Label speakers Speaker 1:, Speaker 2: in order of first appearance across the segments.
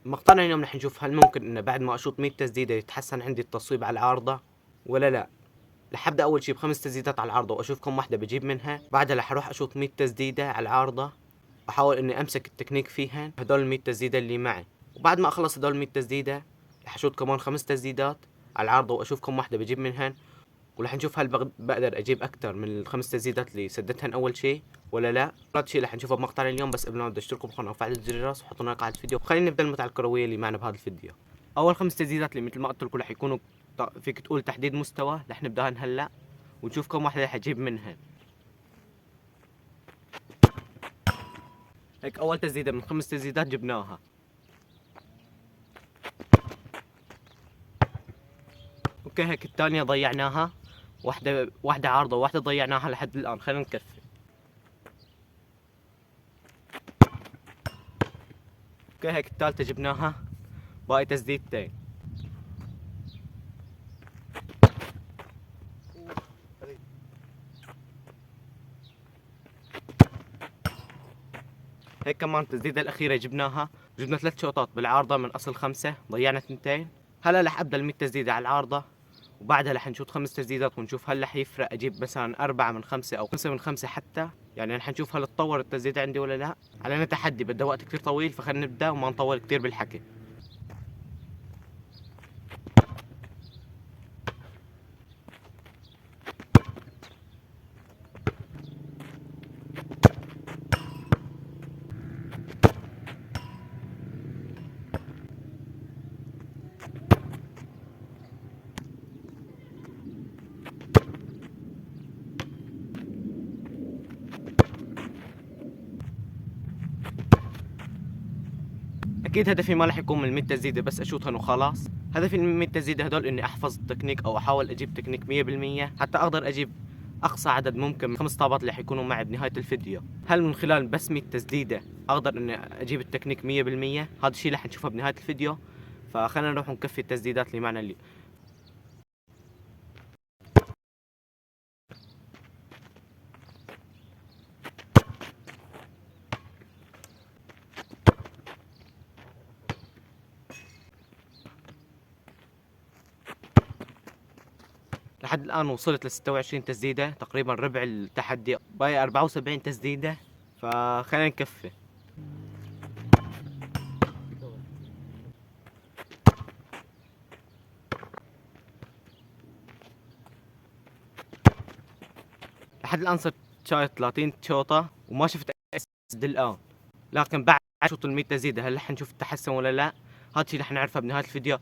Speaker 1: مقطعنا اليوم رح نشوف هل ممكن انه بعد ما اشوط 100 تسديدة يتحسن عندي التصويب على العارضة ولا لا. رح ابدا اول شي ب5 تسديدات على العارضة واشوف كم واحدة بجيب منها، بعدها رح اروح اشوط 100 تسديدة على العارضة واحاول اني امسك التكنيك فيهن هدول ال 100 تسديدة اللي معي. وبعد ما اخلص هدول ال 100 تسديدة رح اشوط كمان 5 تسديدات على العارضة واشوف كم واحدة بجيب منهن، ورح نشوف هل بقدر اجيب اكثر من الخمس تسديدات اللي سددتهن اول شيء ولا لا. هذا الشيء رح نشوفه بمقطع اليوم، بس قبل ما نبدا اشتركوا بالقناه وفعلوا زر الجرس وحطوا لايك على الفيديو. خلينا نبدا المتعه الكرويه اللي معنا بهذا الفيديو. اول 5 تسديدات اللي مثل ما قلت لكم رح يكونوا فيك تقول تحديد مستوى، رح نبداهن هلا ونشوف كم واحده رح اجيب منهن. هيك اول تسديده من 5 تسديدات جبناها. اوكي هيك الثانيه ضيعناها، واحده عارضه وواحده ضيعناها لحد الان. خلينا نكفي. اوكي هيك الثالثه جبناها، باقي تسديدتين. هيك كمان التسديدة الأخيرة جبناها، جبنا 3 شوطات بالعارضة من أصل 5، ضيعنا 2. هلا رح أبدأ ال100 تسديدة على العارضة، وبعدها رح نشوط 5 تسديدات ونشوف هل رح يفرق أجيب مثلا 4 من 5 أو 5 من 5 حتى. يعني رح نشوف هل تطور التسديدة عندي ولا لا. علينا تحدي بدها وقت كتير طويل، فخلينا نبدأ وما نطول كتير بالحكي. اكيد هدفي ما رح يكون من 100 تسديده بس اشوطهم وخلاص. هدفي من 100 تسديده هدول اني احفظ التكنيك او احاول اجيب تكنيك 100% حتى اقدر اجيب اقصى عدد ممكن من 5 طابات اللي حيكونوا معي بنهايه الفيديو. هل من خلال بس 100 تسديده اقدر اني اجيب التكنيك 100%؟ هذا الشيء رح نشوفه بنهايه الفيديو. فخلينا نروح نكفي التسديدات اللي معنا اليوم. لحد الان وصلت ل 26 تسديده، تقريبا ربع التحدي، باقي 74 تسديده. فخلينا نكفي. لحد الان صرت شايط 30 شوطه وما شفت لحد الان، لكن بعد شوط ال 100 تزيد هل رح نشوف التحسن ولا لا؟ هذا الشيء رح نعرفه بنهايه الفيديو.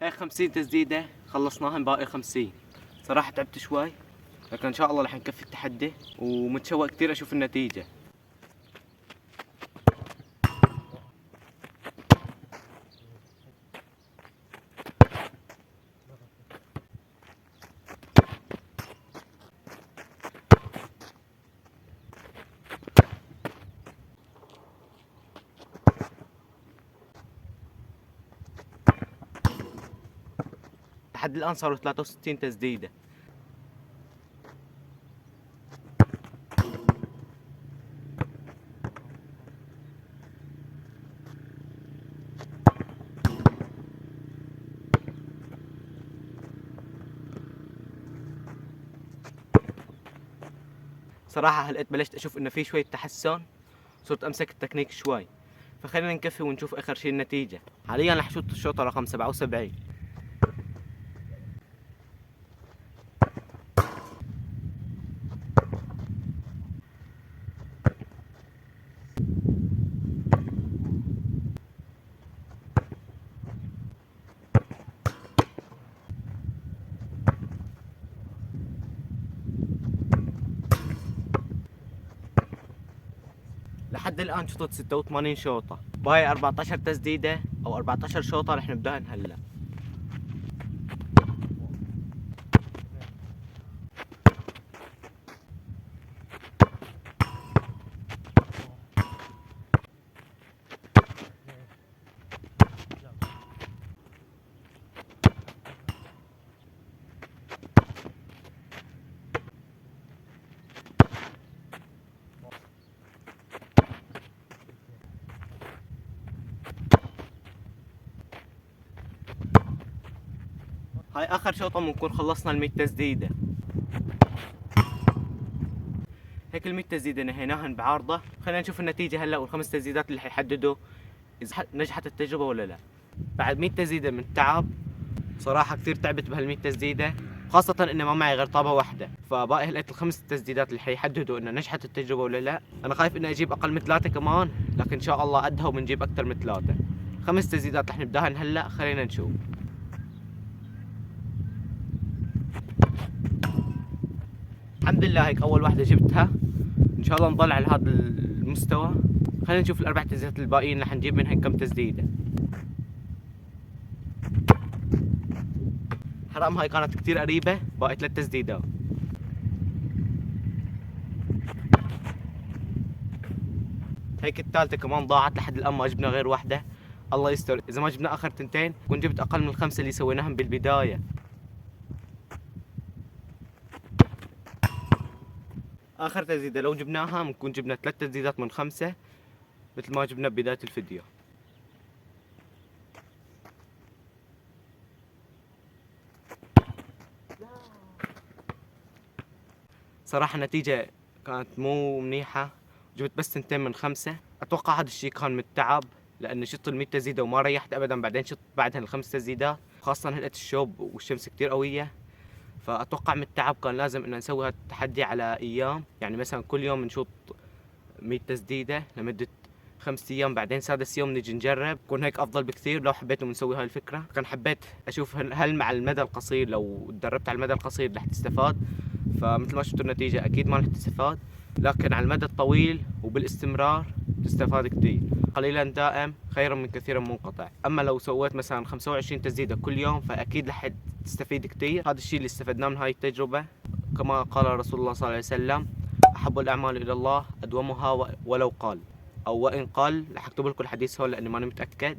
Speaker 1: هيك 50 تسديده خلصناهم، باقي 50. صراحه تعبت شوي، لكن ان شاء الله رح نكفي التحدي ومتشوق كثير اشوف النتيجه. لحد الان صاروا 63 تسديده. صراحه هلقيت بلشت اشوف انه في شويه تحسن، صرت امسك التكنيك شوي. فخلينا نكفي ونشوف اخر شيء النتيجه. حاليا رح شوط الشوطه رقم 77. لحد الان شطت 86 شوطة، باقي 14 تسديدة او 14 شوطة رح نبدأهن هلا. هاي اخر شوطة بنكون خلصنا ال 100 تسديدة. هيك ال 100 تسديدة نهيناهن بعارضة. خلينا نشوف النتيجة هلا والخمس تسديدات اللي حيحددوا اذا نجحت التجربة ولا لا. بعد 100 تسديدة من التعب، صراحة كثير تعبت بهال 100 تسديدة، خاصة انه ما معي غير طابة واحدة، فباقي هلقيت الخمس تسديدات اللي حيحددوا انه نجحت التجربة ولا لا. انا خايف اني اجيب اقل من 3 كمان، لكن ان شاء الله قدها وبنجيب اكثر من 3. 5 تسديدات رح نبداهن هلا، خلينا نشوف. الحمد لله هيك اول واحدة جبتها، ان شاء الله نضل على هذا المستوى. خلينا نشوف الاربع تسديدات الباقيين رح نجيب منهن كم تسديدة. حرام هاي كانت كثير قريبة، باقي 3 تسديدات. هيك الثالثة كمان ضاعت، لحد الآن ما جبنا غير واحدة. الله يستر إذا ما جبنا آخر تنتين كنت جبت أقل من الخمسة اللي سويناهم بالبداية. آخر تسديدة لو جبناها بنكون جبنا 3 تسديدات من 5 مثل ما جبنا ببداية الفيديو. صراحة النتيجة كانت مو منيحة، جبت بس 2 من 5. أتوقع هذا الشيء كان من التعب، لأني شط ال 100 تسديدة وما ريحت أبدا، بعدين شط بعدها الخمس تسديدات، خاصة هلقيت الشوب والشمس كتير قوية، فأتوقع من التعب كان لازم إن نسوي هذا التحدي على أيام. يعني مثلا كل يوم نشوط 100 تسديدة لمدة 5 أيام، بعدين سادس يوم نجي نجرب. يكون هيك أفضل بكثير لو حبيتوا نسوي هاي الفكرة. كان حبيت أشوف هل مع المدى القصير لو تدربت على المدى القصير رح تستفاد، فمثل ما شفتوا النتيجة أكيد ما رح تستفاد، لكن على المدى الطويل وبالاستمرار تستفاد كثير. قليلا دائم خيرا من كثير منقطع. أما لو سويت مثلا 25 تسديدة كل يوم فأكيد رح تستفيد كثير. هذا الشيء اللي استفدناه من هاي التجربة. كما قال رسول الله صلى الله عليه وسلم: أحب الأعمال إلى الله أدومها ولو قال، أو وإن قال. رح أكتب لكم الحديث هون لأني ماني متأكد.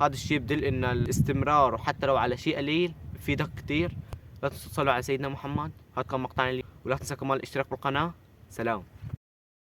Speaker 1: هذا الشيء بدل إن الاستمرار وحتى لو على شيء قليل بفيدك كثير. لا تنسوا تصلوا على سيدنا محمد. هذا كان مقطعنا لي، ولا تنسى كمان الاشتراك بالقناة. سلام.